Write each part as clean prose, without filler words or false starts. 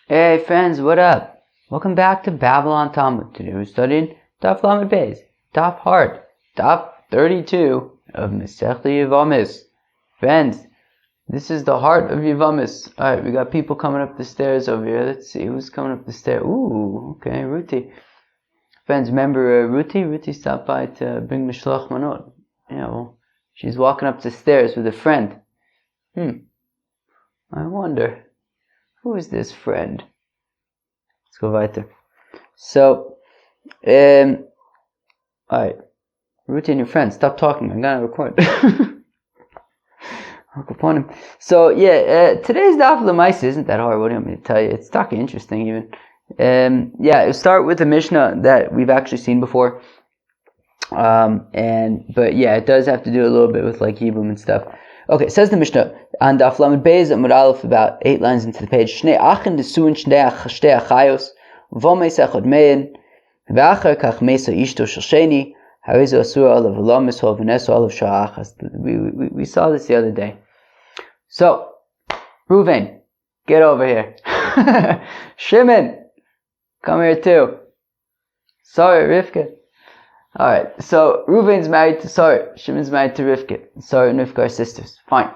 Hey friends, what up? Welcome back to Babylon Talmud. Today we're studying Daf Lamed Beis, Daf Hard, Daf 32 of Masechta Yevamos. Friends, this is the heart of Yevamos. Alright, we got people coming up the stairs over here. Let's see who's coming up the stairs. Ooh, okay, Ruti. Friends, remember Ruti? Ruti stopped by to bring Mishloach Manot. Yeah, well, she's walking up the stairs with a friend. I wonder. Who is this friend? Let's go weiter. So, alright. Ruti and your friend, stop talking. I'm gonna record. So, today's Daf L'Maisa isn't that hard. What do you want me to tell you? It's talking interesting even. It'll start with a Mishnah that we've actually seen before. It does have to do a little bit with like Yibum and stuff. Okay, says the Mishnah on Daf Lamed Beis Amud Aleph, about 8 lines into the page. Shnei achin desuin shtei achayos v'omeis echad mein v'achar kach meisa ishto shel sheni harizo asura olav v'lomis hol v'neso olav sha'achas. We saw this the other day. So, Reuven, get over here. Shimon, come here too. Sorry, Rivka. Alright, so Reuven's married to Sarah, Shimon's married to Rivka. Sarah and Rivka are sisters. Fine.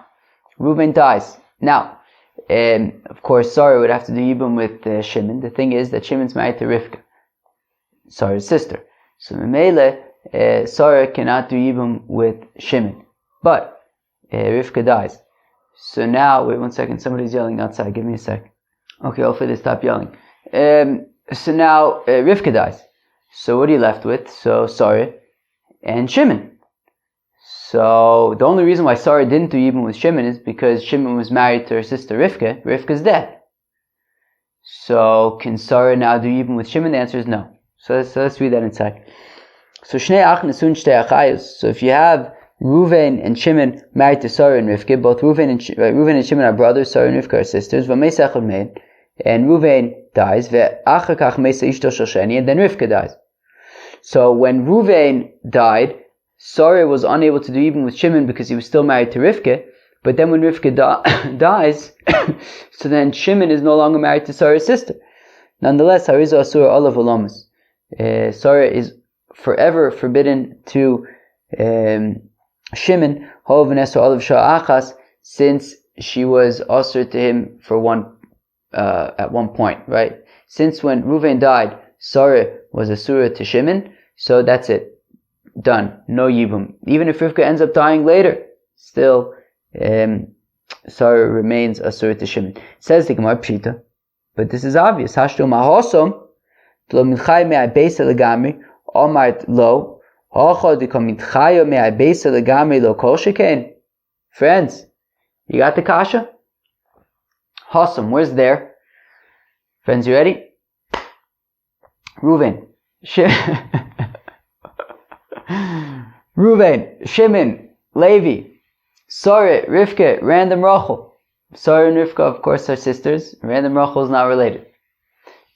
Reuven dies. Now, of course, Sarah would have to do Yibum with Shimon. The thing is that Shimon's married to Rivka, Sarah's sister. So, Memele, Sarah cannot do Yibum with Shimon. But, Rivka dies. So now, wait 1 second, somebody's yelling outside. Give me a sec. Okay, hopefully they stop yelling. So now, Rivka dies. So what are you left with? So Sarah and Shimon. So the only reason why Sarah didn't do Yibum with Shimon is because Shimon was married to her sister Rivka. Rivka's dead. So can Sarah now do Yibum with Shimon? The answer is no. So let's read that inside. So Shnei Achin Nesun Shtei Achayos. So if you have Reuven and Shimon married to Sarah and Rivka, both Reuven and Shimon are brothers, Sarah and Rivka are sisters. V'meis echad mein. And Reuven dies, and then Rivka dies. So when Reuven died, Sarah was unable to do even with Shimon because he was still married to Rivka. But then when Rivka dies, so then Shimon is no longer married to Sarah's sister. Nonetheless, Harizo Asura Olav V'lomis. Sarah is forever forbidden to Shimon, Hol V'neso Olav Sha'achas, since she was usher to him for at one point, right? Since when Reuven died, Sarah was asura to Shimon, so that's it. Done. No Yibum. Even if Rivka ends up dying later, still, Sarah remains asura to Shimon. Says the Gemara Pshita, but this is obvious. Hashtu mahosom, lo mitchay me'ai beisa legami, omart lo, hocho diko mitchayo me'ai beisa legami lo kol shekain. Friends, you got the kasha? Awesome. Where's there? Friends, you ready? Reuven, Shimon, Levi, Sarah, Rivka, Random Rachel. Sarah and Rivka, of course, are sisters. Random Rachel is not related.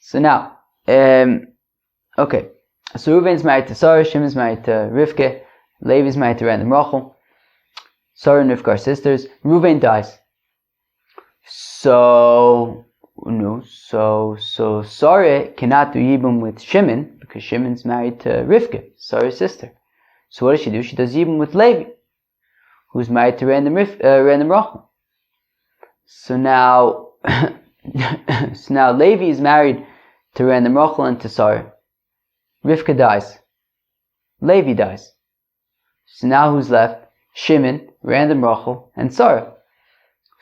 So now, okay. So Reuven's married to Sarah, Shimon's married to Rivka, Levi's married to Random Rachel. Sarah and Rivka are sisters. Reuven dies. So Sarah cannot do Yibum with Shimon because Shimon's married to Rivka, Sarah's sister. So what does she do? She does Yibum with Levi, who's married to Random Rachel. So now Levi is married to Random Rachel and to Sarah. Rivka dies. Levi dies. So now who's left? Shimon, Random Rachel, and Sarah.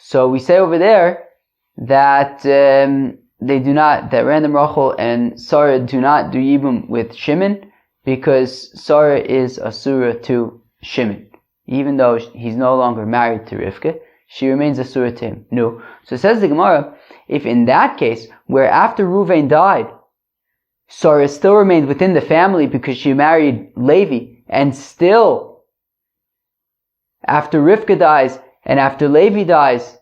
So we say over there that that Random Rachel and Sarah do not do Yibum with Shimon because Sarah is asura to Shimon. Even though he's no longer married to Rivka, she remains asura to him. No. So says the Gemara, if in that case, where after Reuven died, Sarah still remained within the family because she married Levi, and still, after Rivka dies, and after Levi dies,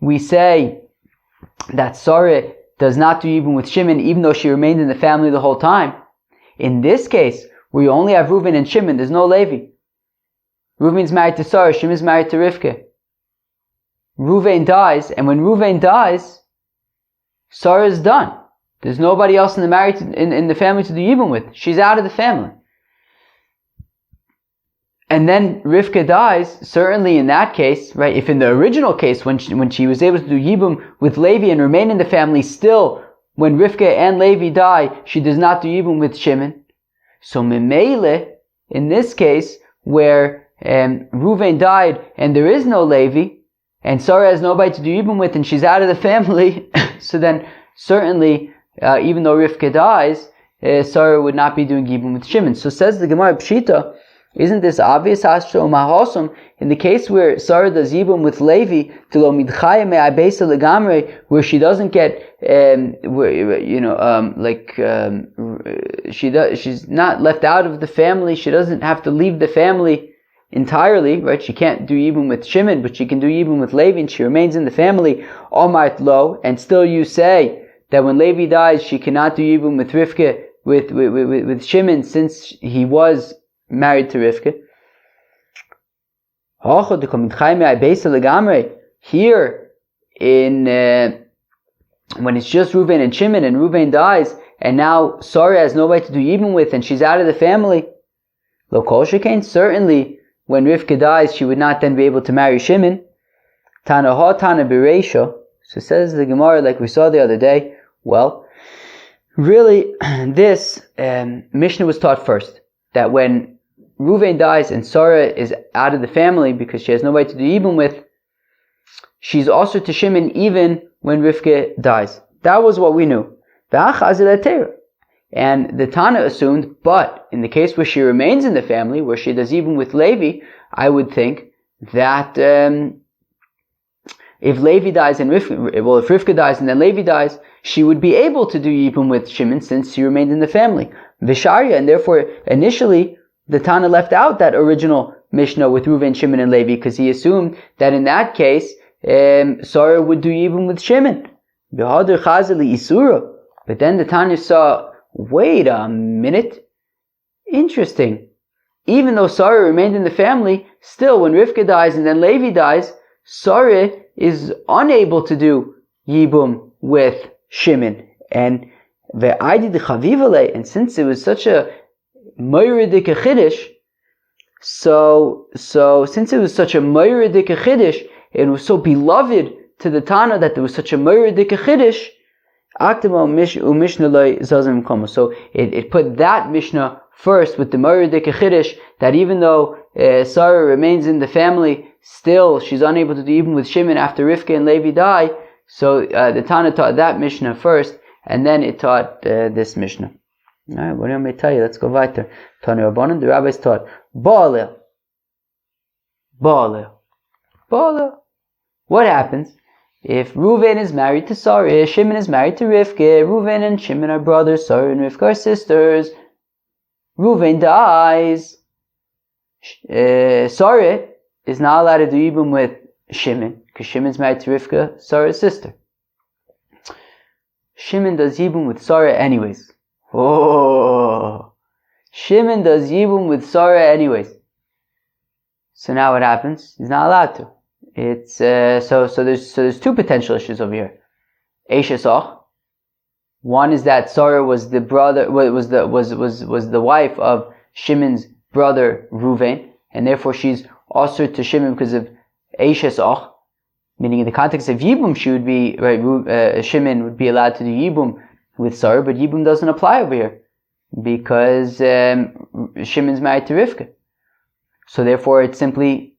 we say that Sarah does not do Yibum with Shimon even though she remained in the family the whole time. In this case, where you only have Reuven and Shimon, there's no Levi. Reuven's married to Sarah, Shimon's married to Rivka. Reuven dies, and when Reuven dies, Sarah is done. There's nobody else in the family to do Yibum with. She's out of the family. And then Rivka dies. Certainly in that case, right? If in the original case, when she was able to do Yibum with Levi and remain in the family, still when Rivka and Levi die, she does not do Yibum with Shimon. So Memele, in this case, where Reuven died and there is no Levi, and Sarah has nobody to do Yibum with, and she's out of the family, so then certainly, even though Rivka dies, Sarah would not be doing Yibum with Shimon. So says the Gemara Pshita, isn't this obvious? In the case where Sarah does Yibum with Levi, where she doesn't get, she's not left out of the family. She doesn't have to leave the family entirely, right? She can't do Yibum with Shimon, but she can do Yibum with Levi, and she remains in the family. Omart lo, and still you say that when Levi dies, she cannot do Yibum with Rivka, with Shimon, since he was married to Rivka. Here, when it's just Reuven and Shimon, and Reuven dies, and now Sarah has nobody to do Yibum with, and she's out of the family. Lo kol shekain, certainly when Rivka dies, she would not then be able to marry Shimon. Tana ha tana b'reisha. So says the Gemara, like we saw the other day. Well, really, this Mishnah was taught first, that when Reuven dies and Sarah is out of the family because she has nobody to do Yibum with, she's also to Shimon even when Rivka dies. That was what we knew. And the Tana assumed, but in the case where she remains in the family, where she does Yibum with Levi, I would think that if Levi dies and if Rivka dies and then Levi dies, she would be able to do Yibum with Shimon since she remained in the family. Visharya, and therefore initially the Tana left out that original Mishnah with Reuven, Shimon, and Levi because he assumed that in that case Sarah would do Yibum with Shimon. But then the Tana saw, wait a minute, interesting. Even though Sarah remained in the family, still when Rivka dies and then Levi dies, Sarah is unable to do Yibum with Shimon. And since it was such a Moiridik Chiddush, so since it was such a Moiridik Chiddush, it was so beloved to the Tana that there was such a Moiridik Chiddush, so it put that Mishnah first with the Moiridik Chiddush, that even though Sarah remains in the family, still she's unable to do even with Shimon after Rivka and Levi die. So the Tana taught that Mishnah first, and then it taught this Mishnah. Alright, what do you want me to tell you? Let's go weiter. Tani Rabbanan, the rabbis taught Ba'aleh. What happens if Reuven is married to Sarah, Shimon is married to Rivka, Reuven and Shimon are brothers, Sarah and Rivka are sisters. Reuven dies. Sarah is not allowed to do Yibum with Shimon, because Shimon's married to Rivka, Sarah's sister. Shimon does Yibum with Sarah anyways. Shimon does Yibum with Sarah anyways. So now what happens? He's not allowed to. It's so there's two potential issues over here. Eishesach. One is that Sarah was the wife of Shimon's brother Reuven, and therefore she's also to Shimon because of Eishesach. Meaning in the context of Yibum, she would be Shimon would be allowed to do Yibum with Sarah, but Yibum doesn't apply over here because Shimon's married to Rivka. So therefore it's simply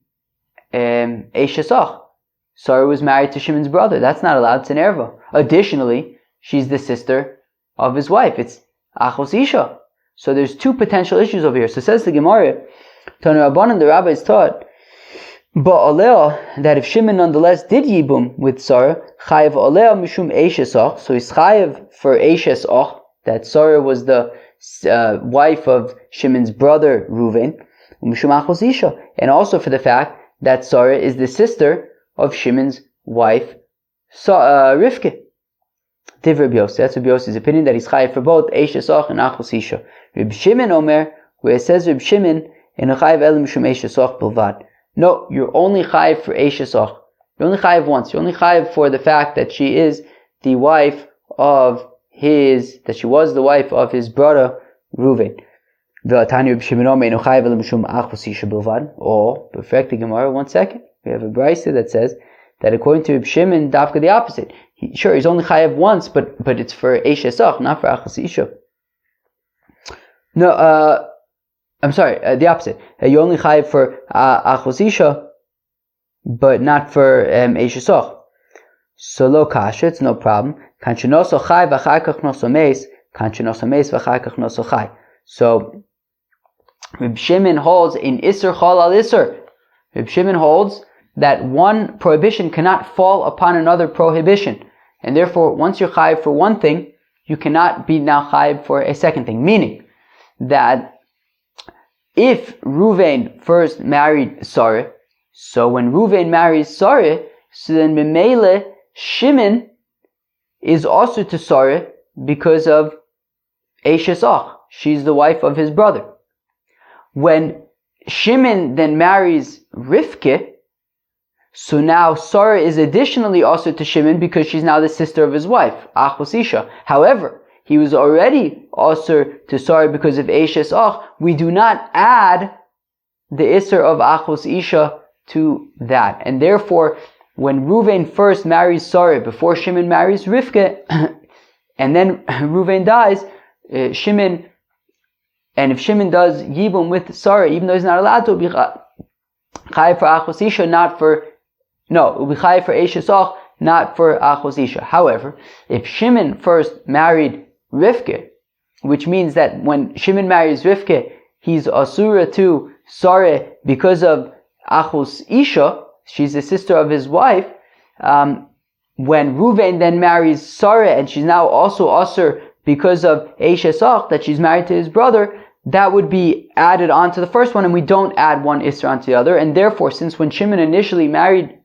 Eishesach. Sarah was married to Shimon's brother. That's not allowed. It's an erva. Additionally, she's the sister of his wife. It's Achos Isha. So there's two potential issues over here. So says the Gemara, Tanu Rabbanan, the rabbis taught, Ba'aleh, that if Shimon nonetheless did Yibum with Sarah, Chayev Aleh Mishum Eishesach, so he's Chayev for Eishesach, that Sarah was the wife of Shimon's brother Reuven, Mishum Achos Isha, and also for the fact that Sarah is the sister of Shimon's wife, Rivka. Div Reb Yossi, that's Reb Yossi's opinion, that he's Chayev for both Eishesach and Achos Isha. Reb Shimon Omer, where it says Reb Shimon, in Chayev El Mishum Eishesach Bilvad. No, you're only chayiv for Eishesach. You're only chayiv once. You're only chayiv for the fact that she is the wife of that she was the wife of his brother Reuven. Or, perfect the Gemara, 1 second. We have a brisa that says that according to Reb Shimon, dafka the opposite. He's only chayav once, but it's for Eish Esach, not for Achos Isha. No, I'm sorry, the opposite. You only chayav for Achos Isha, but not for Eish Esach. So lo kasha, it's no problem. Kanchenoso chai v'achar kach noso meis, kanchenoso meis v'achar kach noso chai. So Reb Shimon holds in Isser Chol al Isser. Reb Shimon holds that one prohibition cannot fall upon another prohibition. And therefore, once you're chayiv for one thing, you cannot be now chayiv for a second thing. Meaning that if Reuven first married Sarah, so when Reuven marries Sarah, so then Memele Shimon is also to Sarah because of Eish Esach. She's the wife of his brother. When Shimon then marries Rivke, so now Sarah is additionally also to Shimon because she's now the sister of his wife, Achos Isha. However, he was already also to Sarah because of Eish Esach. We do not add the Isser of Achos Isha to that. And therefore, when Reuven first marries Sarah before Shimon marries Rivke, and then Reuven dies, Shimon, and if Shimon does Yibum with Sarah, even though he's not allowed to, it'll be Chayav for Achos Isha, it'll be Chayav for Eish Esach, not for Achos Isha. However, if Shimon first married Rivke, which means that when Shimon marries Rivke, he's Asura to Sarah because of Achos Isha, she's the sister of his wife. When Reuven then marries Sarah, and she's now also Asur because of Eish Esach, that she's married to his brother, that would be added on to the first one, and we don't add one Isra onto the other. And therefore, since when Shimon initially married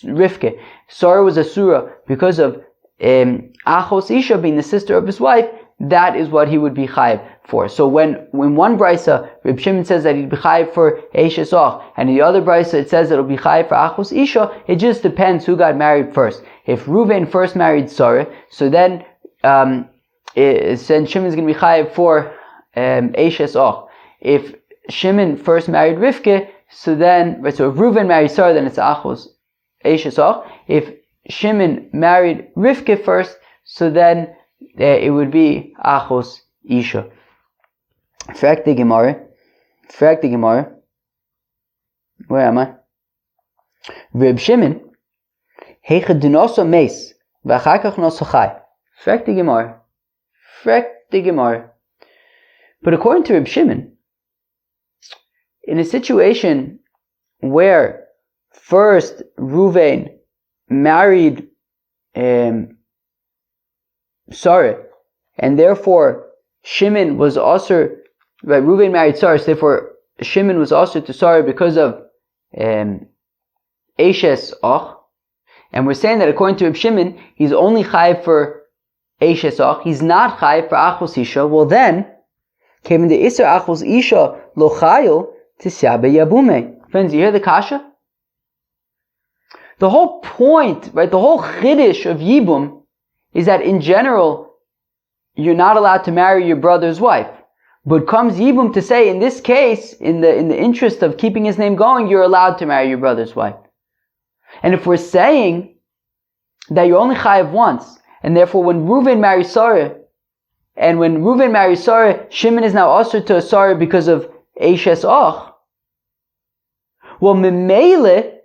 Rivke, Sarah was Asura because of Achos Isha being the sister of his wife, that is what he would be chayiv for. So when one brisa, Reb Shimon says that he'd be chayiv for Eish Esach, and in the other brisa it says that it'll be chayiv for Achos Isha, it just depends who got married first. If Reuven first married Sarah, so then Shimon's going to be chayiv for Eish Esach. If Shimon first married Rivke, so if Reuven married Sarah, then it's Achos Eish Esach. If Shimon married Rivke first, so then it would be Achos Isha. Frag the Gemara. Where am I? Reb Shimon, Heicha dunoso meis, v'achar kach noso chai. Frag the Gemara. But according to Reb Shimon, in a situation where first Reuven married Sarah, and therefore Shimon was also, right, Reuven married Sarah, so therefore Shimon was also to Sarah because of Eish Esach, and we're saying that according to Reb Shimon, he's only chayiv for Eish Esach, he's not chayiv for Achos Isha. Well then, came the Isser Achos Isha lo chayil tisya beyabume. Friends, you hear the kasha? The whole point, right, the whole chiddush of Yibum is that in general, you're not allowed to marry your brother's wife. But comes Yibum to say, in this case, in the interest of keeping his name going, you're allowed to marry your brother's wife. And if we're saying that you only chayav once, and therefore when Reuven marries Sarah, Shimon is now also to Sarah because of Eish Esach. Well, Memele,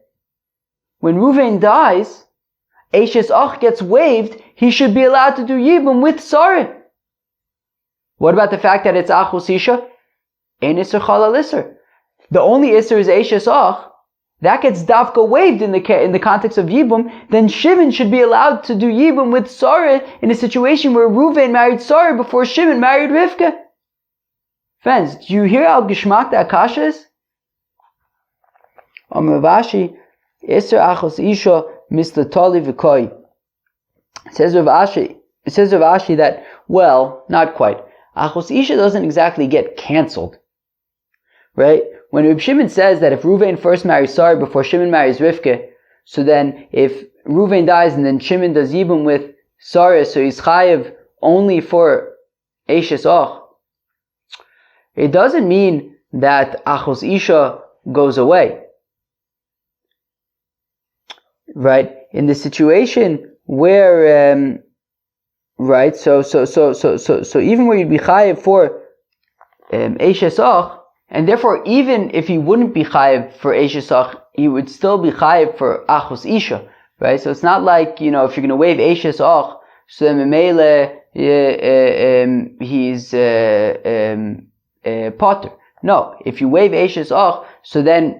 when Reuven dies, Eish Esach gets waived, he should be allowed to do Yibum with Sarah. What about the fact that it's Achos Isha? Ein Isser Chal al Isser. The only Isser is Eish Esach. That gets Dafka waived in the context of Yibum. Then Shimon should be allowed to do Yibum with Sarah in a situation where Reuven married Sarah before Shimon married Rivka. Friends, do you hear how Gishmak the Akasha is? Ravashi, Isser Achos Isha Mr. Tali V'koi. It says Rav Ashi that, well, not quite. Achos Isha doesn't exactly get cancelled. Right? When Reb Shimon says that if Reuven first marries Sarah before Shimon marries Rivke, so then if Reuven dies and then Shimon does Yibum with Sarah, so he's chayiv only for Eishes Och. It doesn't mean that Achos Isha goes away. Right? In the situation where, right, so even where you'd be chayiv for Eishes Och, and therefore even if he wouldn't be chayiv for Eishes Och, he would still be chayiv for Achos Isha, right? So it's not like, if you're going to waive Eishes Och, so then Memele, he's potter. No, if you waive Eishes Och, so then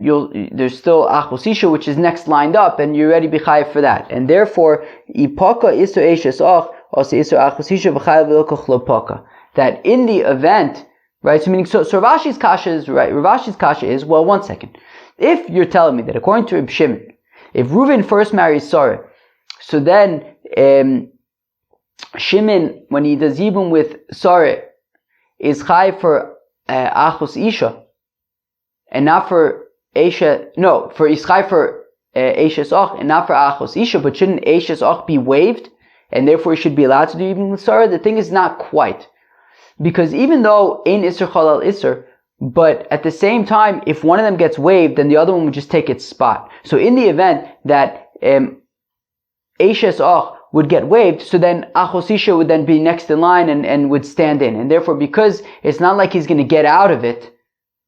there's still Achos Isha, which is next lined up, and you're already be chayiv for that. And therefore, Ipaka Isur Eishes Och, also Isur Achos Isha, v'chayiv v'ilkoch lo paka. That in the event, right, so meaning, so Ravashi's kasha is, right, Ravashi's kasha is, well, one second. If you're telling me that according to Reb Shimon, if Reuven first marries Sarah, so then, Shimon, when he does Yibum with Sarah, is chayiv for Achos Isha, and not for Eisha, no, for Ischai for Eishes Och, and not for Achos Isha, but shouldn't Eishes Och be waived, and therefore he should be allowed to do Yibum with Sarah? The thing is not quite. Because even though Ein Isser Chalal Isser, but at the same time, if one of them gets waived, then the other one would just take its spot. So in the event that Eishes Och would get waived, so then Achos Isha would then be next in line and would stand in. And therefore, because it's not like he's going to get out of it,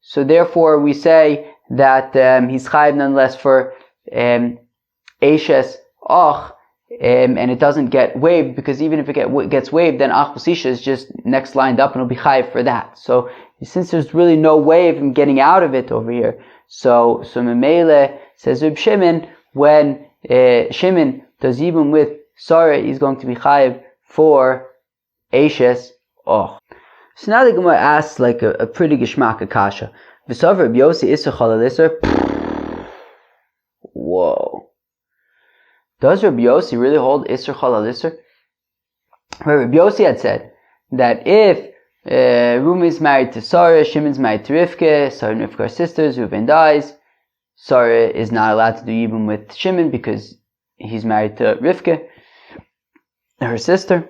so therefore we say that he's chayiv nonetheless for Eishes Och, and it doesn't get waived, because even if it gets waived, then Achos Isha is just next lined up and it'll be chayiv for that. So since there's really no way of him getting out of it over here, so Memele, says Reb Shimon, when Shimon does Yibum with Sarah, he's going to be chayiv for Eishes Och. So now the Gemara asks like a pretty geshmak kasha. V'sav Reb Yossi Isser Chalal Isser. Whoa. Does Reb Yossi really hold Isser Chalal Isser? Reb Yossi had said that if Reuven is married to Sarah, Shimon's married to Rivka, Sarah and Rivka are sisters, Reuven dies, Sarah is not allowed to do Yibum with Shimon because he's married to Rivka, her sister.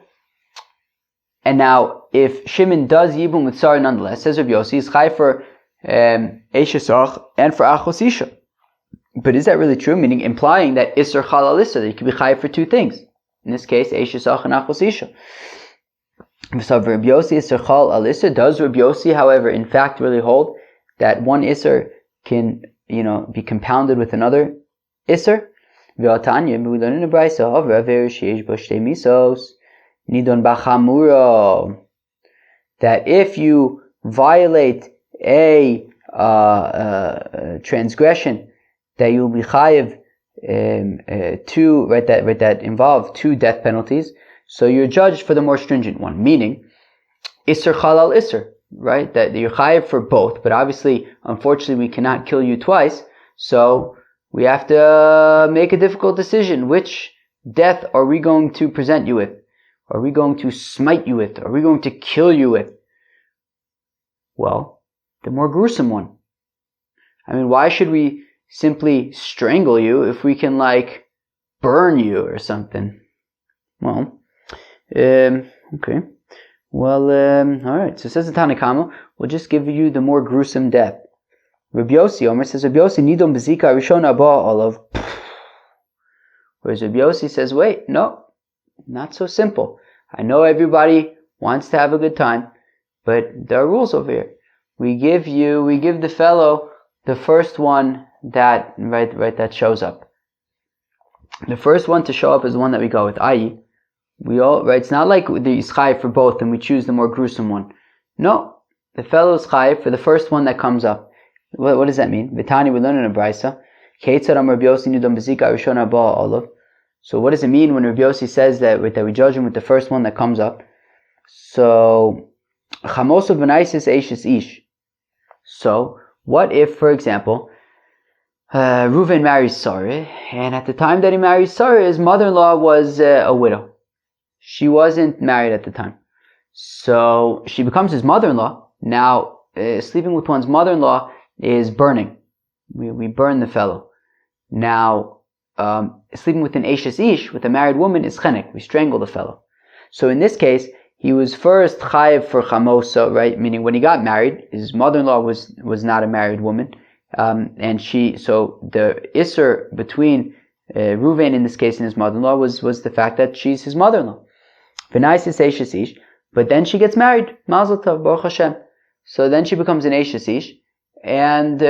And now, if Shimon does Yibum with Sarah nonetheless, says Reb Yossi, he's chayiv for Eishes Och and for Achos Isha. But is that really true? Meaning, implying that Isser Chalal Isser, that you could be chayiv for two things. In this case, Eishes Och and Achos Isha. So Reb Yossi Isser Chalal Isser. Does Reb Yossi, however, in fact really hold that one Isser can, be compounded with another Isser? V'atanya, we learn in the Brisa of Rav Sheish Bo Shtei Misos Nidon Bachamuro, that if you violate a transgression, that you will be chayiv two, right? That involve two death penalties. So you're judged for the more stringent one, meaning Isser Chalal Isser, right? That you're chayiv for both, but obviously, unfortunately, we cannot kill you twice. So we have to make a difficult decision. Which death are we going to present you with? Are we going to smite you with? Are we going to kill you with? Well, the more gruesome one. I mean, why should we simply strangle you if we can, burn you or something? Well, okay. Well, alright. So it says the Tanakama, we'll just give you the more gruesome death. Reb Yossi, Omer says, Reb Yossi, Nidon Bezika Rishona Ba Olav. Whereas Reb Yossi says, wait, no. Not so simple. I know everybody wants to have a good time, but there are rules over here. We give the fellow the first one that, right, that shows up. The first one to show up is the one that we go with, i.e., it's not like the Yischai for both and we choose the more gruesome one. No, the fellow is chayiv for the first one that comes up. What does that mean? Vitani, we learn in a Brisa. So what does it mean when Reb Yossi says that we judge him with the first one that comes up? So, Chamoso v'naisis eishes ish. So, what if, for example, Reuven marries Sarah, and at the time that he marries Sarah, his mother-in-law was a widow. She wasn't married at the time. So, she becomes his mother-in-law. Now, sleeping with one's mother-in-law is burning. We burn the fellow. Now, sleeping with an Eishes Ish, with a married woman, is chenek. We strangle the fellow. So in this case, he was first chayiv for chamosa, right? Meaning when he got married, his mother-in-law was not a married woman, so the isser between Ruvain in this case and his mother-in-law was the fact that she's his mother-in-law. V'naisis Eishes Ish, but then she gets married, Mazel Tov, Baruch Hashem. So then she becomes an Eishes Ish, and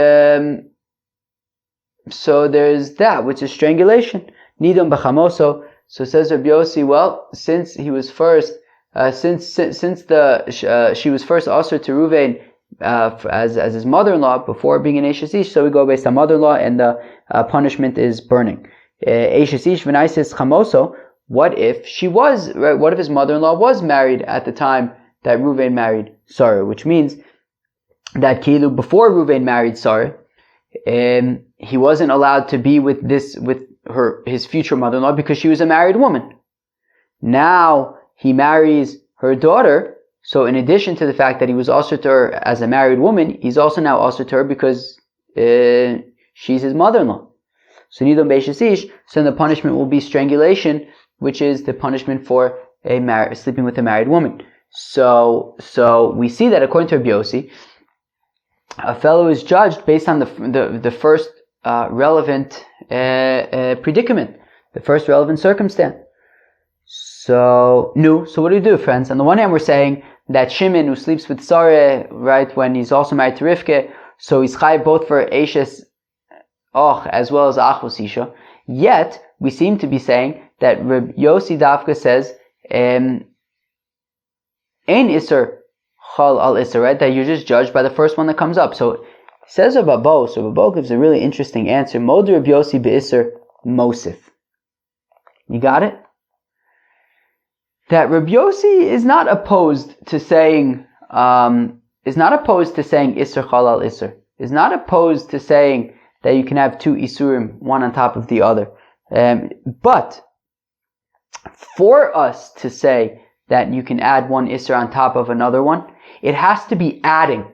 so there's that, which is strangulation. Nidon b'chamoso. So says Rabbi Yossi, well, since he was first, she was first also to Ruvain as his mother-in-law before being an Eishes Ish, so we go based on mother-in-law, and the punishment is burning. Eishes Ish v'naisis chamoso. What if she was? Right? What if his mother-in-law was married at the time that Ruvain married Sarah? Which means that Kilu, before Ruvain married Sarah, he wasn't allowed to be with his future mother-in-law because she was a married woman. Now he marries her daughter, so in addition to the fact that he was also to her as a married woman, he's also now also to her because she's his mother-in-law. So Nidon Beishes Ish, so then the punishment will be strangulation, which is the punishment for sleeping with a married woman. So we see that according to Rabbi Yossi, a fellow is judged based on the first relevant predicament, the first relevant circumstance. So what do we do, friends? On the one hand, we're saying that Shimon, who sleeps with Sarah, right, when he's also married to Rivke, so he's chayiv both for Eishes Och as well as Achos Isha. Yet we seem to be saying that Rabbi Yossi Dafka says Ein Isser Chal al Isser, right? That you're just judged by the first one that comes up. So he says Rabbi Bo. So Rabbi Bo gives a really interesting answer. Mod Rabbi Yossi be'Isser Mosif. You got it? That Rabbi Yossi is not opposed to saying Isser Chal al Isser. Is not opposed to saying that you can have two Isurim, one on top of the other. But for us to say that you can add one Isser on top of another one, it has to be adding.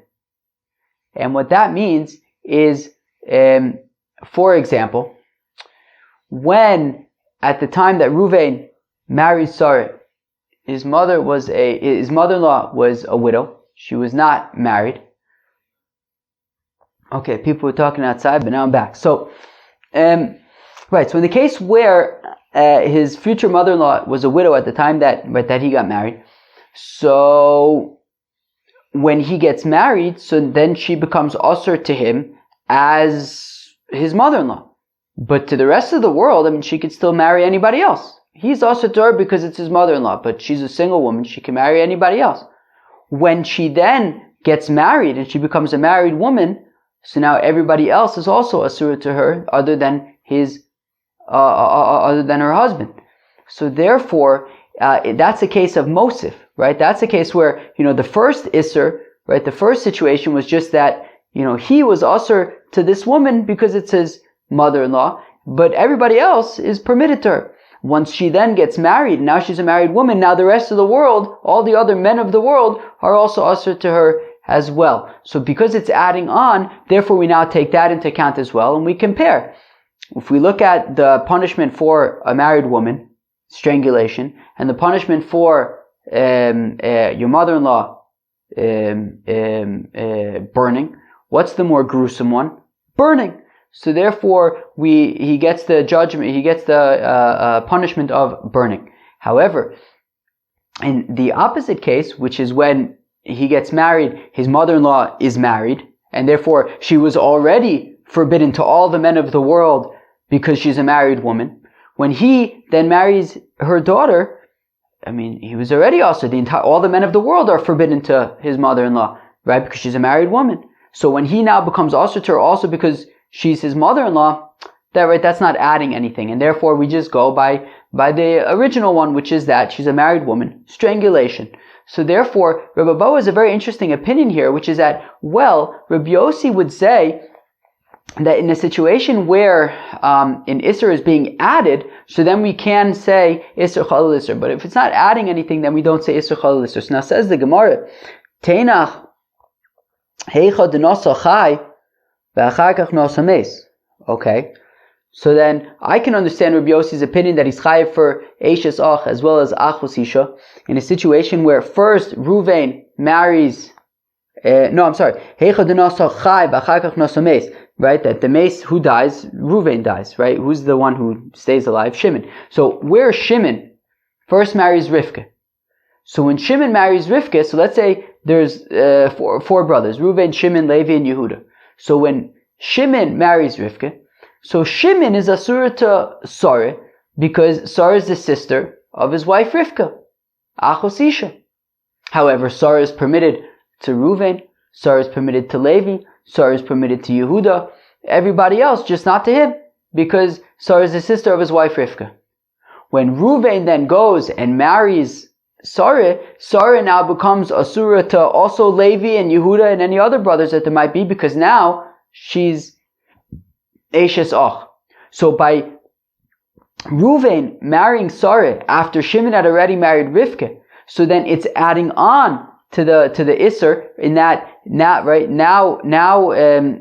And what that means is, for example, when at the time that Ruvain married Sarah, his mother-in-law was a widow. She was not married. Okay, people were talking outside, but now I'm back. So, right. So in the case where his future mother-in-law was a widow at the time that he got married, so when he gets married, so then she becomes usher to him as his mother-in-law. But to the rest of the world, she could still marry anybody else. He's usher to her because it's his mother-in-law, but she's a single woman. She can marry anybody else. When she then gets married and she becomes a married woman, so now everybody else is also asura to her, other than her husband. So therefore, that's a case of mosif, right? That's a case where the first isser, right? The first situation was just that he was asur to this woman because it's his mother-in-law, but everybody else is permitted to her. Once she then gets married, now she's a married woman. Now the rest of the world, all the other men of the world, are also asur to her as well. So because it's adding on, therefore we now take that into account as well, and we compare. If we look at the punishment for a married woman, strangulation, and the punishment for your mother-in-law, burning, what's the more gruesome one? Burning. So therefore, he gets the judgment, he gets the punishment of burning. However, in the opposite case, which is when he gets married, his mother-in-law is married, and therefore she was already forbidden to all the men of the world because she's a married woman. When he then marries her daughter, he was already also all the men of the world are forbidden to his mother-in-law, right? Because she's a married woman. So when he now becomes also to her also because she's his mother-in-law, that's not adding anything, and therefore we just go by the original one, which is that she's a married woman, strangulation. So therefore, Rabbi Bo has a very interesting opinion here, which is that, Rabbi Yossi would say that in a situation where an Isser is being added, so then we can say Isser Chalal Isser. But if it's not adding anything, then we don't say Isser Chalal Isser. So now says the Gemara, Teinach Heicha Denosa Chai V'achar Kach Nosa Meis. Okay, So then I can understand Rabbi Yossi's opinion that he's chayiv for Eishes Ach as well as Achos Isha in a situation where first Ruvain marries. Right, that the mace who dies, Ruvain dies, right? Who's the one who stays alive? Shimon. So where Shimon first marries Rivka. So when Shimon marries Rivka, so let's say there's four brothers, Ruvain, Shimon, Levi, and Yehuda. So when Shimon marries Rivka, so Shimon is asura to Sarah because Sarah is the sister of his wife Rivka, Achos Isha. However, Sarah is permitted to Ruvain, Sarah is permitted to Levi, Sarah is permitted to Yehuda, everybody else just not to him because Sarah is the sister of his wife Rivka. When Ruvain then goes and marries Sarah now becomes asura to also Levi and Yehuda and any other brothers that there might be because now she's Eishes Ach. So by Ruvain marrying Sarah after Shimon had already married Rivka, so then it's adding on to the Isser in that now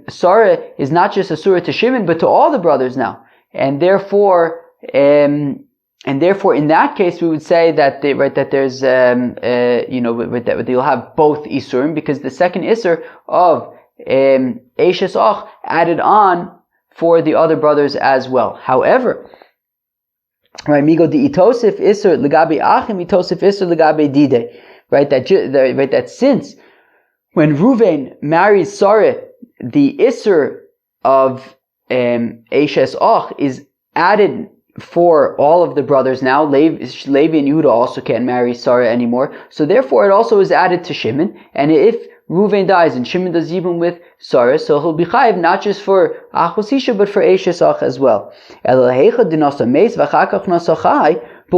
Sarah is not just asura to Shimon but to all the brothers now, and therefore in that case we would say that there's that you'll have both Isurim because the second Isser of Eishes Ach added on for the other brothers as well. However, right, migo di itosif Isser legabe achim itosif Isser legabe dide. Right, that since when Ruvain marries Sarah, the Isser of Eishes Ach is added for all of the brothers now. Levi and Yehuda also can't marry Sarah anymore, so therefore it also is added to Shimon. And if Ruvain dies and Shimon does even with Sarah, so he'll be chayiv not just for Achos Isha but for Eishes Ach as well. But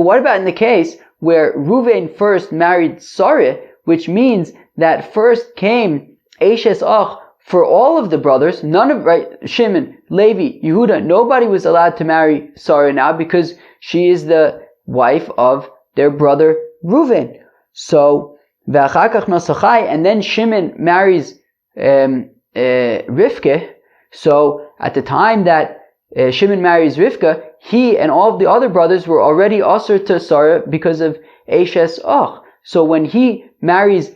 what about in the case where Ruvain first married Sarah, which means that first came Eishes Ach for all of the brothers, Shimon, Levi, Yehuda, nobody was allowed to marry Sarah now because she is the wife of their brother Ruvain. So, and then Shimon marries Rivka. So, at the time that Shimon marries Rivka, he and all of the other brothers were already asur to Sarah because of Eishes Ach. So when he marries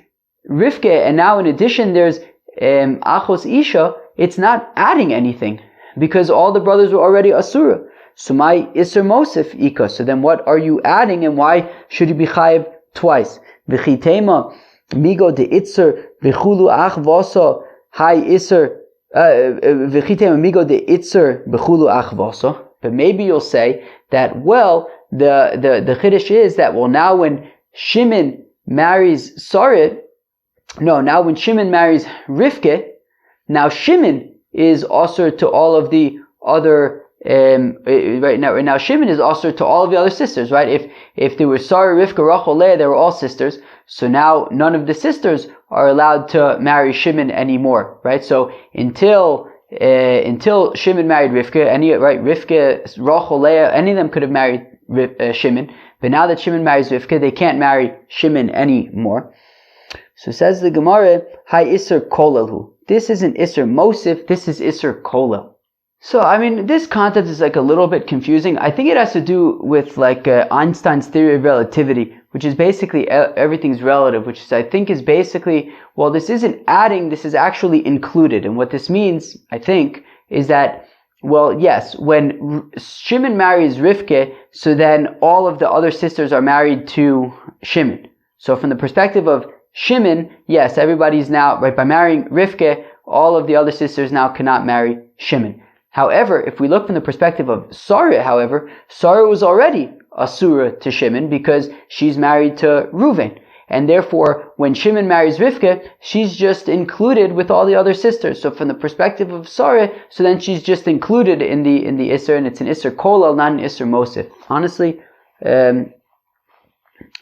Rivka, and now in addition there's Achos Isha, it's not adding anything because all the brothers were already asura. So my Isser Mosif Ika. So then what are you adding and why should you be chayiv twice? V'chitema migo de Itzer v'chulu ach vasa hai Isser v'chitema migo de Itzer v'chulu ach vasa. But maybe you'll say that, well, the chiddush is that, well, now when Shimon marries Sarah, now when Shimon marries Rivka, now Shimon is asur to all of the other, right now Shimon is asur to all of the other sisters, right? If there were Sarah, Rivka, Rachel, Leah, they were all sisters, so now none of the sisters are allowed to marry Shimon anymore, right? So until Shimon married Rivka, Rivka, Rachel, Leah, any of them could have married Shimon, but now that Shimon marries Rivka, they can't marry Shimon anymore. So says the Gemara, Hai Isser Kolelu. This isn't Isser Mosif, this is Isser Kolel. So, this concept is a little bit confusing. I think it has to do with Einstein's theory of relativity, which is basically everything's relative, which I think is basically, well, this isn't adding, this is actually included. And what this means, I think, is that, well, yes, when Shimon marries Rivka, so then all of the other sisters are married to Shimon. So from the perspective of Shimon, yes, everybody's now, by marrying Rivka, all of the other sisters now cannot marry Shimon. However, if we look from the perspective of Sarah, Sarah was already asura to Shimon because she's married to Ruvain. And therefore, when Shimon marries Rivka, she's just included with all the other sisters. So from the perspective of Sarah, so then she's just included in the Isser, and it's an Isser Kolel, not an Isser Mosif. Honestly, I'm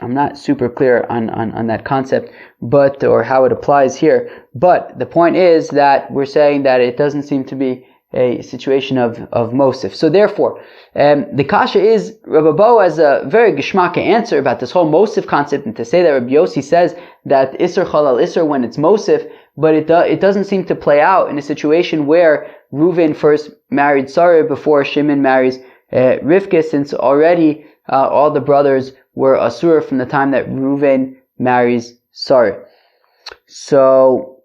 not super clear on that concept, or how it applies here. But the point is that we're saying that it doesn't seem to be a situation of Mosif. So therefore, the kasha is, Rabbi Bo has a very geshmaka answer about this whole Mosif concept, and to say that Rabbi Yossi says that Isser Chalal Isser when it's Mosif, but it doesn't seem to play out in a situation where Reuven first married Sarah before Shimon marries Rivka, since already all the brothers were asur from the time that Reuven marries Sarah. So,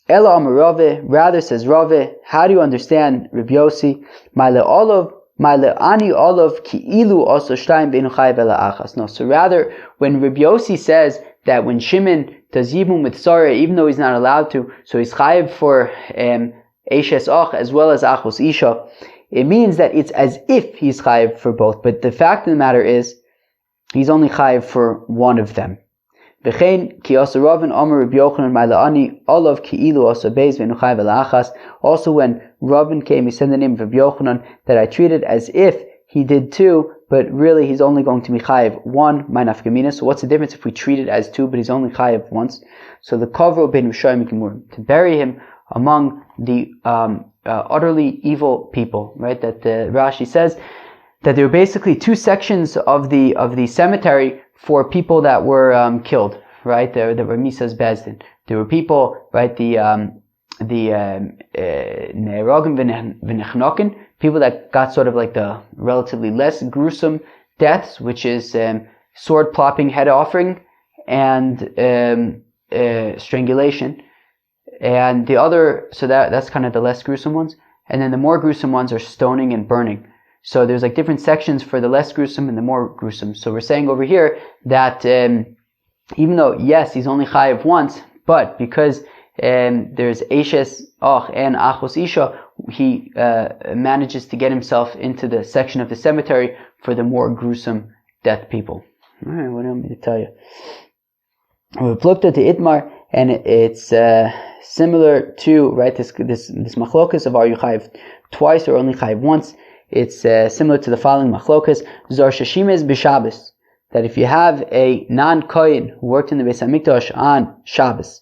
Ela Amar Rave, rather says Rave, how do you understand Rabbi Yossi? Ma'le ani olav ki ilu also shtayim beinu chayiv ela achas. No, so rather, when Rabbi Yossi says that when Shimon does yibum with Sarah, even though he's not allowed to, so he's chayiv for Eshes Och as well as Achos Isha, it means that it's as if he's chayiv for both. But the fact of the matter is, he's only chayiv for one of them. V'chein ki asa Ravin Amar Rabbi Yochanan ma'le ani olav ki ilu also beis beinu chayiv ela achas. Also, when Ravin came, he said in the name of Rabbi Yochanan that I treat it as if he did two, but really he's only going to be chayiv one, my nafkamina. So what's the difference if we treat it as two, but he's only chayiv once? So the kavro ben Rishayim Gemurim, to bury him among the utterly evil people, right? That Rashi says that there were basically two sections of the cemetery for people that were killed, right? There were Misas Bezdin. There were people, right? The Ne'erogim v'nechnokin, people that got sort of like the relatively less gruesome deaths, which is sword plopping, head offering, and strangulation. And the other, so that's kind of the less gruesome ones. And then the more gruesome ones are stoning and burning. So there's like different sections for the less gruesome and the more gruesome. So we're saying over here that even though, yes, he's only chayiv once, but because there's Eshes Och and Achos Isha, he manages to get himself into the section of the cemetery for the more gruesome death people. Alright, what do you want me to tell you? We've looked at the Itmar, and it's similar to, right, this machlokas of are you chayiv twice or only chayiv once. It's similar to the following machlokas. Zor sheshimes b'Shabbos, that if you have a non-kohen who worked in the Beis HaMikdash on Shabbos,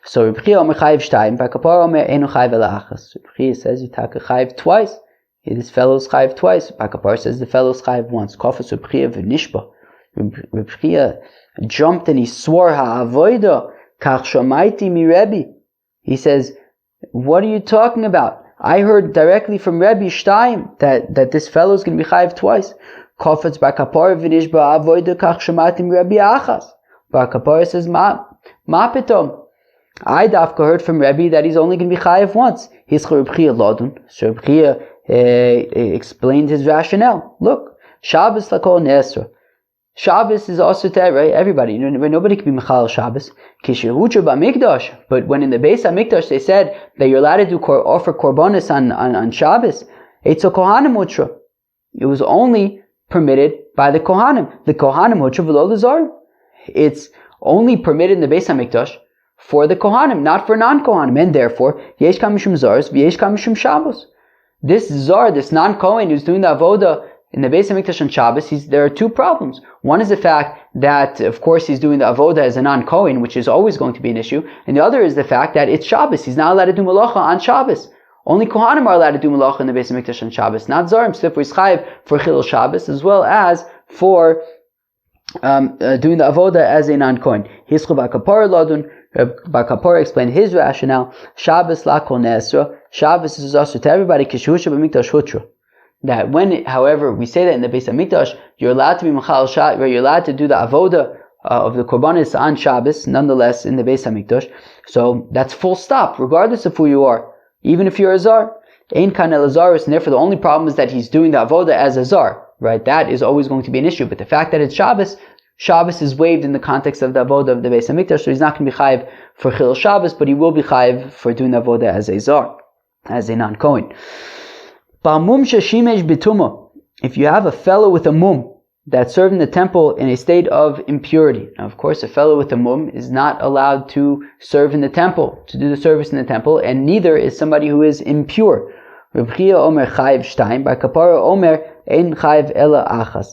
so Reb Chia omer chayiv shtayim, v'akapar omer enu chayiv ela achas. Reb Chia says you take a chayiv twice. This fellow's chayiv twice. V'akapar says the fellow's chayiv once. Kofas Reb Chia v'nishba. Reb Chia jumped and he swore ha'avoida kach shomaiti mi Rebbe. He says, what are you talking about? I heard directly from Rebbe Shtayim that this fellow is going to be chayiv twice. Kofetz b'kapar v'nishba avoida kach shematim Rebbe achas. B'kapar says, ma pitom. I dafka heard from Rebbe that he's only going to be chayiv once. His Reb Chia lodun. So Reb Chia explained his rationale. Look, Shabbos lakol nesra. Shabbos is also there, right? Everybody, nobody can be mechal Shabbos. Kishirucha b'mikdash, but when in the Beis HaMikdash they said that you're allowed to offer korbanos on Shabbos, eitzo kohanim utra. It was only permitted by the kohanim. The kohanim utra v'lo l'zar. It's only permitted in the Beis HaMikdash for the kohanim, not for non-kohanim, and therefore yesh kam mishum zars v'yesh kam mishum Shabbos. This zar, this non-kohen who's doing the avoda in the Beis HaMikdash on Shabbos, there are two problems. One is the fact that, of course, he's doing the avoda as a non-Kohen, which is always going to be an issue. And the other is the fact that it's Shabbos. He's not allowed to do malacha on Shabbos. Only Kohanim are allowed to do malacha in the Beis HaMikdash on Shabbos, not Zarim. So therefore he's chayiv for Chilul Shabbos, as well as for doing the avoda as a non-Kohen. Hischu b'kapara ladun. B'kapara explained his rationale. Shabbos lakol ne'esra. Shabbos is also to everybody. Kishusha b'mikdash hutra. That when, however, we say that in the Beis HaMikdash, you're allowed to be machal Shabbos, where you're allowed to do the avoda of the korbanos on Shabbos, nonetheless in the Beis HaMikdash. So that's full stop, regardless of who you are, even if you're a zar. Ein kan el zaros, and therefore the only problem is that he's doing the avoda as a zar, right? That is always going to be an issue. But the fact that it's Shabbos is waived in the context of the avoda of the Beis HaMikdash, so he's not going to be chayiv for Chilul Shabbos, but he will be chayiv for doing the avoda as a zar, as a non-Kohen. If you have a fellow with a mum that served in the temple in a state of impurity. Now, of course, a fellow with a mum is not allowed to serve in the temple, to do the service in the temple, and neither is somebody who is impure. Reb Chia omer chayiv shtayim, bar kapara omer ein chayiv ela achas.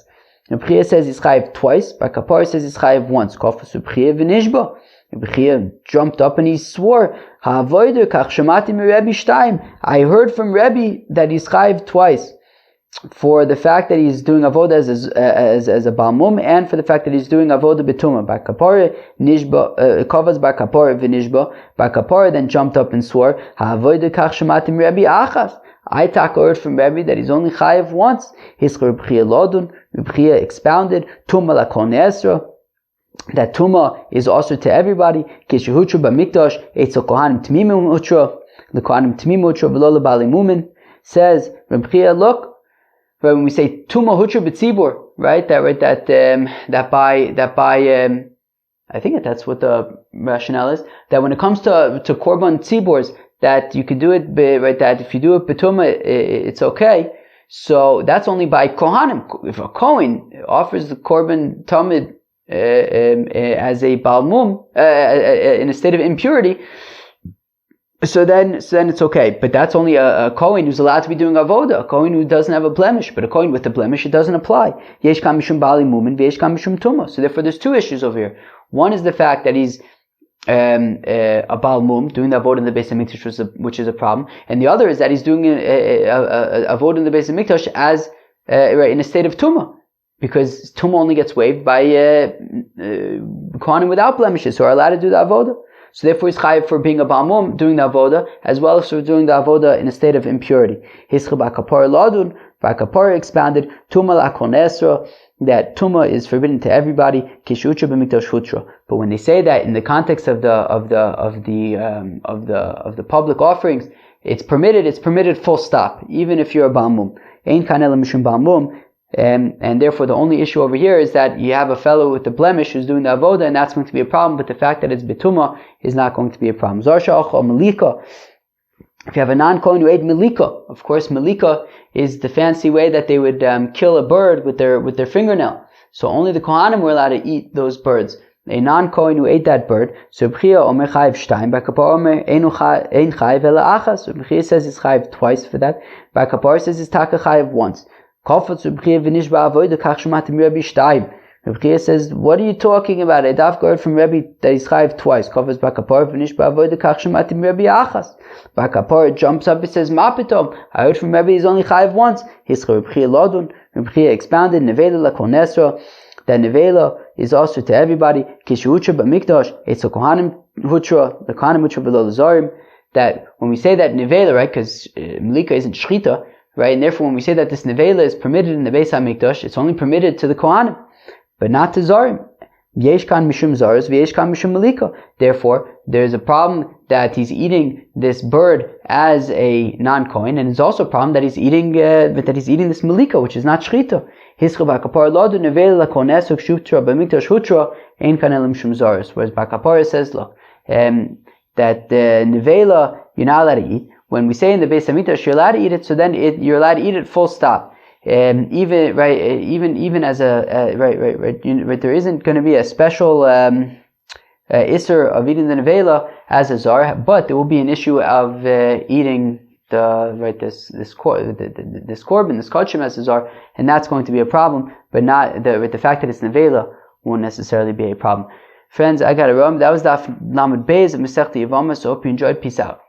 Reb Chia says he's chayiv twice, bar kapara says he's chayiv once. Kofas Reb Chia v'nishba. Reb Chia jumped up and he swore, Ha'avoider kach shemati mi Rebbe shtayim. I heard from Rebbe that he's chayiv twice. for the fact that he's doing avoda as a balmum, and for the fact that he's doing avoda betuma. Bar kapara nishba kavaz bar kapara v'nishba. Bar kapara then jumped up and swore, ha'avoda kach shematim Rabbi achas. I take a word from Rabbi that he's only chayiv once. Hiskar Rebchia lodun. Rebchia expounded tuma lakol ne'esra, that tuma is also to everybody. Kishuhutra b'mikdash etzel kohanim tmimim utra, the kohanim tmimim utra v'lo lebali mumin. Says Rebchia, look. But when we say tuma hutra b'tzibur, right? That by I think that's what the rationale is. That when it comes to korban tziburs, that you could do it, right? That if you do it b'tuma, it's okay. So that's only by kohanim. If a kohen offers the korban tamid as a balmum in a state of impurity, so then it's okay. But that's only a kohen who's allowed to be doing avoda, a kohen who doesn't have a blemish. But a kohen with a blemish, it doesn't apply. Yesh kam mishum bali mumin, v'yesh kam mishum tuma. So therefore, there's two issues over here. One is the fact that he's a Baal Mum, doing the avodah in the Beis HaMikdash, which is a problem, and the other is that he's doing a avodah in the Beis HaMikdash as right, in a state of tumah, because tumah only gets waived by kohanim without blemishes, who are allowed to do the avodah. So therefore, he's chayiv for being a Baal Mum, doing the avodah, as well as for doing the avodah in a state of impurity. Hischah b'kapara ladun, b'kapara expanded tumah lakol nesra, that tumah is forbidden to everybody. Kishutra b'mikdash hutra. But when they say that in the context of the public offerings, it's permitted. It's permitted full stop, even if you're a balmum. Ein kanela mishum balmum. And therefore, the only issue over here is that you have a fellow with a blemish who's doing the avoda, and that's going to be a problem. But the fact that it's betuma is not going to be a problem. Zarsha acha malika. If you have a non-Kohen who ate malika, of course, malika is the fancy way that they would kill a bird with their fingernail. So only the Kohanim were allowed to eat those birds. A non-Kohen who ate that bird, so Rebchia omer chayiv shtayim, bar kapara omer ein chayiv ela achas. So Rebchia says he's chayiv twice for that. Bar kapara says he's taka chayiv once. Kafat Rebchia v'nish ba'avoda kach shematim Rabbi shtayim. Rebchia says, what are you talking about? I daf heard from Rabbi that he's chayiv twice. Kafat bar kapara v'nish ba'avoda kach shematim Rabbi achas. Bar kapara jumps up and says, ma pitom, I heard from Rabbi he's only chayiv once. Hischah Rebchia lodun. Rebchia expounded nevela lakol nesra, that nevela is also to everybody. Kishuhutra b'mikdash etzel kohanim hutra, the kohanim hutra v'lo l'zarim. That when we say that nevela, right, because malika isn't shchita, right, and therefore when we say that this nevela is permitted in the Beis HaMikdash, it's only permitted to the kohanim, but not to zarim. Yesh kan mishum zaros, v'yesh kan mishum malika. Therefore, there's a problem that he's eating this bird as a non-kohen, and there's also a problem that he's eating this malika, which is not shchita. Whereas Bar Kapara says, look, that the nevela you're not allowed to eat. When we say in the Beis HaMikdash you're allowed to eat it, so then you're allowed to eat it full stop. Even as a right, there isn't going to be a special isser of eating the nevela as a zar, but there will be an issue of eating this korban, this kachim as a zar, and that's going to be a problem. But not the fact that it's nevela won't necessarily be a problem. Friends, I got to run. That was Daf Lamed Beis of Masechta Yevamos. So hope you enjoyed. Peace out.